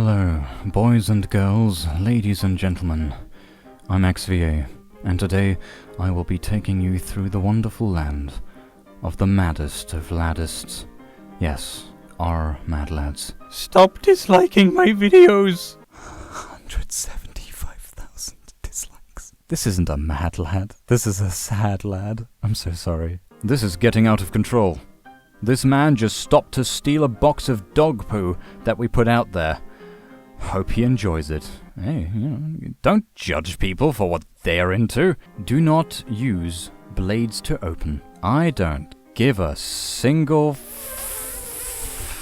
Hello, boys and girls, ladies and gentlemen. I'm X-VA, and today I will be taking you through the wonderful land of the maddest of laddists. Yes, our Madlads. Stop disliking my videos! 175,000 dislikes. This isn't a mad lad, this is a sad lad. I'm so sorry. This is getting out of control. This man just stopped to steal a box of dog poo that we put out there. Hope he enjoys it. Hey, don't judge people for what they're into. Do not use blades to open. I don't give a single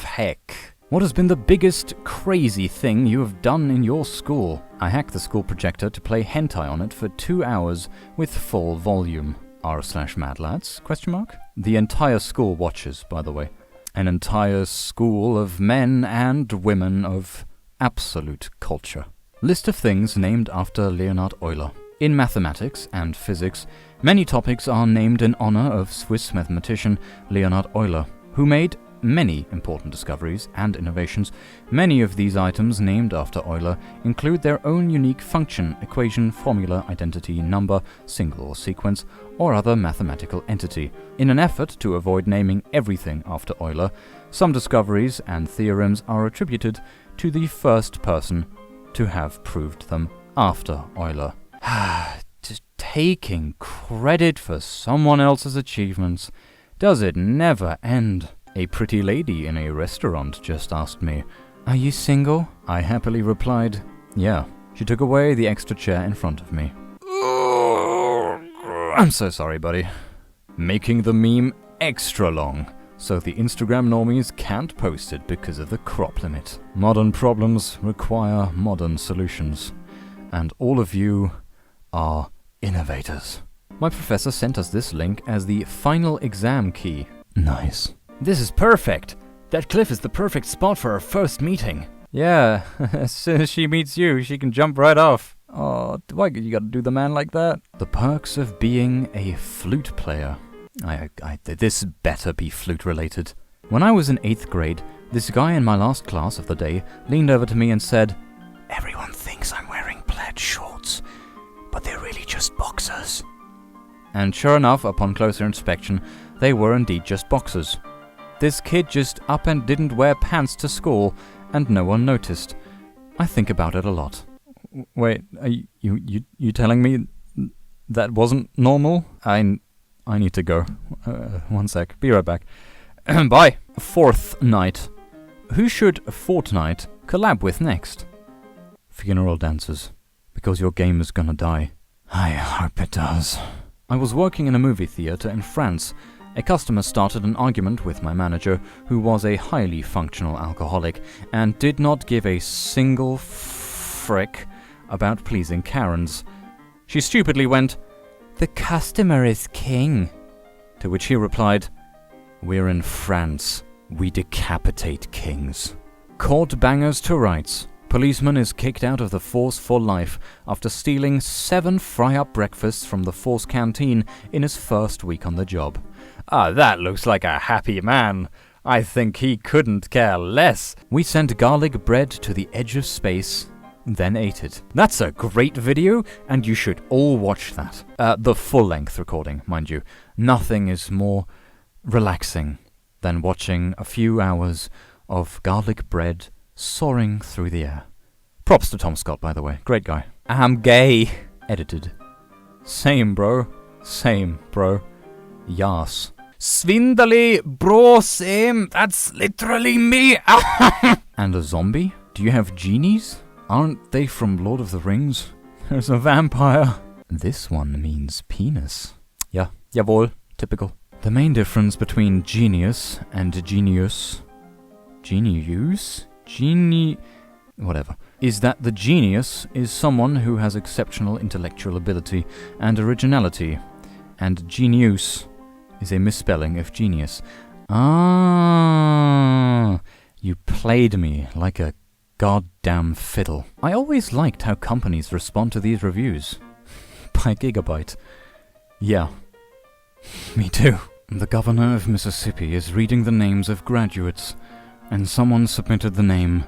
heck. What has been the biggest crazy thing you have done in your school? I hacked the school projector to play hentai on it for 2 hours with full volume. r/madlads? ? The entire school watches, by the way. An entire school of men and women of absolute culture. List of things named after Leonhard Euler. In mathematics and physics, many topics are named in honor of Swiss mathematician Leonhard Euler, who made many important discoveries and innovations. Many of these items named after Euler include their own unique function, equation, formula, identity, number, single or sequence, or other mathematical entity. In an effort to avoid naming everything after Euler, some discoveries and theorems are attributed to the first person to have proved them after Euler. Just taking credit for someone else's achievements. Does it never end? A pretty lady in a restaurant just asked me, "Are you single?" I happily replied, "Yeah." She took away the extra chair in front of me. I'm so sorry, buddy. Making the meme extra long, so the Instagram normies can't post it because of the crop limit. Modern problems require modern solutions, and all of you are innovators. My professor sent us this link as the final exam key. Nice. This is perfect! That cliff is the perfect spot for our first meeting. Yeah, as soon as she meets you, she can jump right off. Oh, why you gotta do the man like that? The perks of being a flute player. This better be flute related. When I was in 8th grade, this guy in my last class of the day leaned over to me and said, "Everyone thinks I'm wearing plaid shorts, but they're really just boxers." And sure enough, upon closer inspection, they were indeed just boxers. This kid just up and didn't wear pants to school, and no one noticed. I think about it a lot. Wait, are you telling me that wasn't normal? I need to go. 1 sec. Be right back. Bye. 4th night. Who should Fortnite collab with next? Funeral dancers. Because your game is gonna die. I hope it does. I was working in a movie theater in France. A customer started an argument with my manager, who was a highly functional alcoholic and did not give a single frick about pleasing Karens. She stupidly went, "The customer is king." To which he replied, "We're in France. We decapitate kings." Court bangers to rights. Policeman is kicked out of the force for life after stealing 7 fry-up breakfasts from the force canteen in his first week on the job. That looks like a happy man. I think he couldn't care less. We sent garlic bread to the edge of space, then ate it. That's a great video, and you should all watch that. The full-length recording, mind you. Nothing is more relaxing than watching a few hours of garlic bread soaring through the air. Props to Tom Scott, by the way. Great guy. I'm gay. Edited. Same, bro. Same, bro. Yas. Swindly, bro, same. That's literally me. And a zombie? Do you have genies? Aren't they from Lord of the Rings? There's a vampire. This one means penis. Yeah, jawohl. Typical. The main difference between genius and genius... whatever, is that the genius is someone who has exceptional intellectual ability and originality, and genius is a misspelling of genius. You played me like a goddamn fiddle. I always liked how companies respond to these reviews. By gigabyte. Yeah. Me too. The governor of Mississippi is reading the names of graduates, and someone submitted the name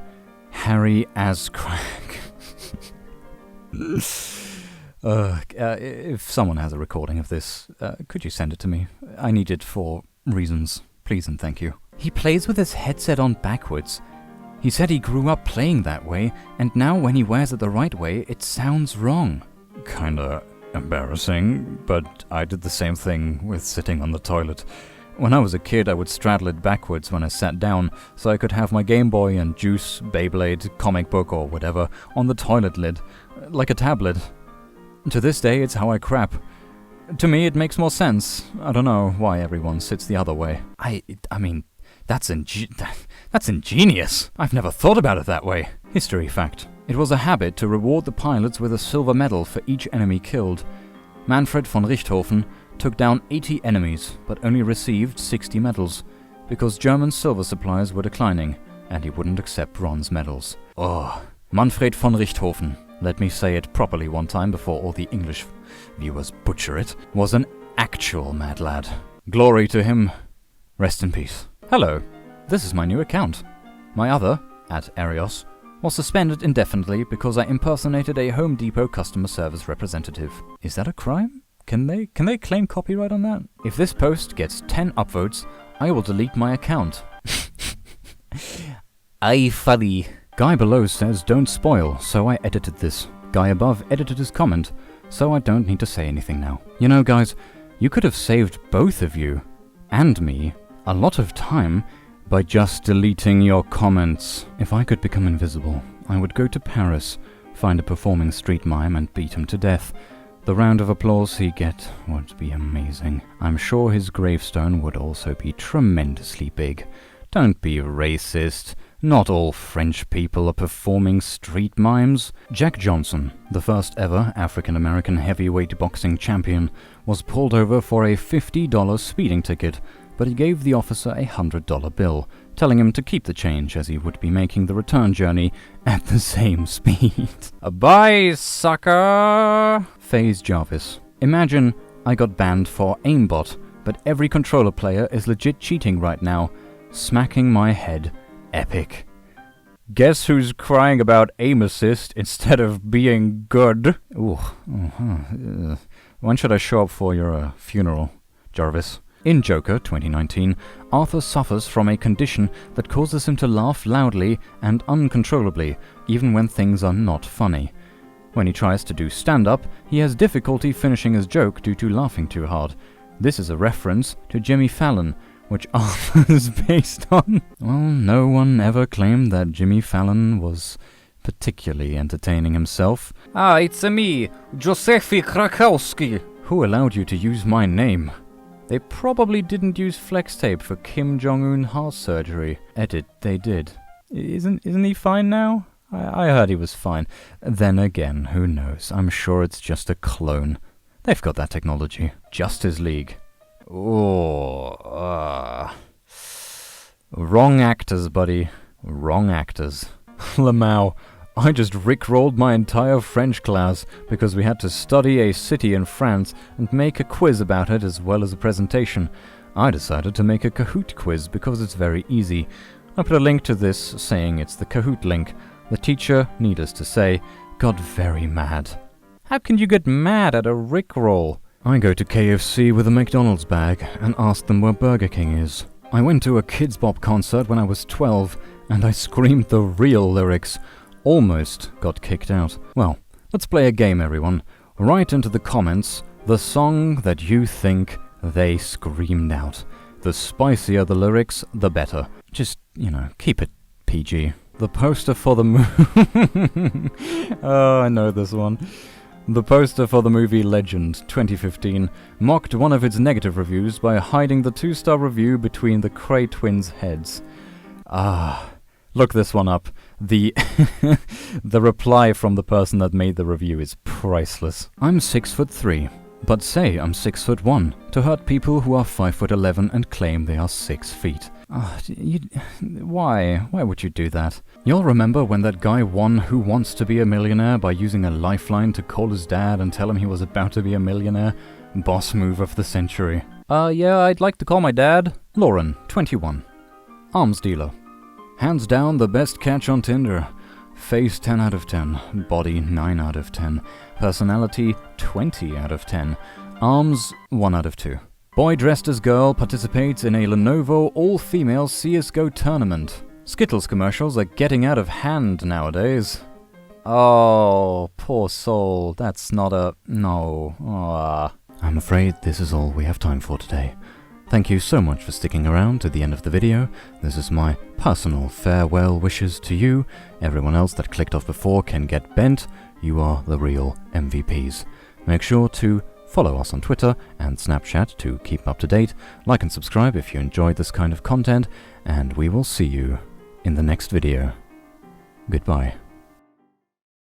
Harry as crack. If someone has a recording of this, could you send it to me? I need it for reasons. Please and thank you. He plays with his headset on backwards. He said he grew up playing that way, and now when he wears it the right way, it sounds wrong. Kinda embarrassing, but I did the same thing with sitting on the toilet. When I was a kid, I would straddle it backwards when I sat down, so I could have my Game Boy and juice, Beyblade, comic book or whatever on the toilet lid, like a tablet. To this day, it's how I crap. To me, it makes more sense. I don't know why everyone sits the other way. I mean, that's ingenious. I've never thought about it that way. History fact. It was a habit to reward the pilots with a silver medal for each enemy killed. Manfred von Richthofen took down 80 enemies, but only received 60 medals, because German silver supplies were declining, and he wouldn't accept bronze medals. Oh, Manfred von Richthofen, let me say it properly one time before all the English viewers butcher it, was an actual mad lad. Glory to him. Rest in peace. Hello, this is my new account. My other, @Arios, was suspended indefinitely because I impersonated a Home Depot customer service representative. Is that a crime? Can they claim copyright on that? If this post gets 10 upvotes, I will delete my account. Aye, funny. Guy below says don't spoil, so I edited this. Guy above edited his comment, so I don't need to say anything now. You know, guys, you could have saved both of you, and me, a lot of time by just deleting your comments. If I could become invisible, I would go to Paris, find a performing street mime and beat him to death. The round of applause he'd get would be amazing. I'm sure his gravestone would also be tremendously big. Don't be racist. Not all French people are performing street mimes. Jack Johnson, the first ever African-American heavyweight boxing champion, was pulled over for a $50 speeding ticket, but he gave the officer a $100 bill, telling him to keep the change as he would be making the return journey at the same speed. Bye, sucker! FaZe Jarvis. Imagine I got banned for aimbot, but every controller player is legit cheating right now. Smacking my head. Epic. Guess who's crying about aim assist instead of being good? Ooh. When should I show up for your funeral, Jarvis? In Joker 2019, Arthur suffers from a condition that causes him to laugh loudly and uncontrollably, even when things are not funny. When he tries to do stand-up, he has difficulty finishing his joke due to laughing too hard. This is a reference to Jimmy Fallon, which Arthur is based on. Well, no one ever claimed that Jimmy Fallon was particularly entertaining himself. Ah, it's me, Józef Krakowski. Who allowed you to use my name? They probably didn't use flex tape for Kim Jong-un heart surgery. Edit, they did. Isn't he fine now? I heard he was fine. Then again, who knows? I'm sure it's just a clone. They've got that technology. Justice League. Oh, wrong actors, buddy. Wrong actors. Lamau, I just rickrolled my entire French class because we had to study a city in France and make a quiz about it as well as a presentation. I decided to make a Kahoot quiz because it's very easy. I put a link to this saying it's the Kahoot link. The teacher, needless to say, got very mad. How can you get mad at a rickroll? I go to KFC with a McDonald's bag and ask them where Burger King is. I went to a Kids Bop concert when I was 12 and I screamed the real lyrics. Almost got kicked out. Well, let's play a game, everyone. Write into the comments the song that you think they screamed out. The spicier the lyrics, the better. Just, keep it PG. The poster for the Oh, I know this one. The poster for the movie Legend 2015 mocked one of its negative reviews by hiding the 2-star review between the Cray twins' heads. Look this one up. The reply from the person that made the review is priceless. I'm 6'3", but say I'm 6'1" to hurt people who are 5'11" and claim they are 6 feet. Why? Why would you do that? You'll remember when that guy won Who Wants to Be a Millionaire by using a lifeline to call his dad and tell him he was about to be a millionaire? Boss move of the century. Yeah, I'd like to call my dad. Lauren, 21. Arms dealer. Hands down the best catch on Tinder. Face 10 out of 10, body 9 out of 10, personality 20 out of 10, arms 1 out of 2. Boy dressed as girl participates in a Lenovo all-female CSGO tournament. Skittles commercials are getting out of hand nowadays. Oh, poor soul, that's not a... no. I'm afraid this is all we have time for today. Thank you so much for sticking around to the end of the video. This is my personal farewell wishes to you. Everyone else that clicked off before can get bent. You are the real MVPs. Make sure to follow us on Twitter and Snapchat to keep up to date. Like and subscribe if you enjoyed this kind of content, and we will see you in the next video. Goodbye.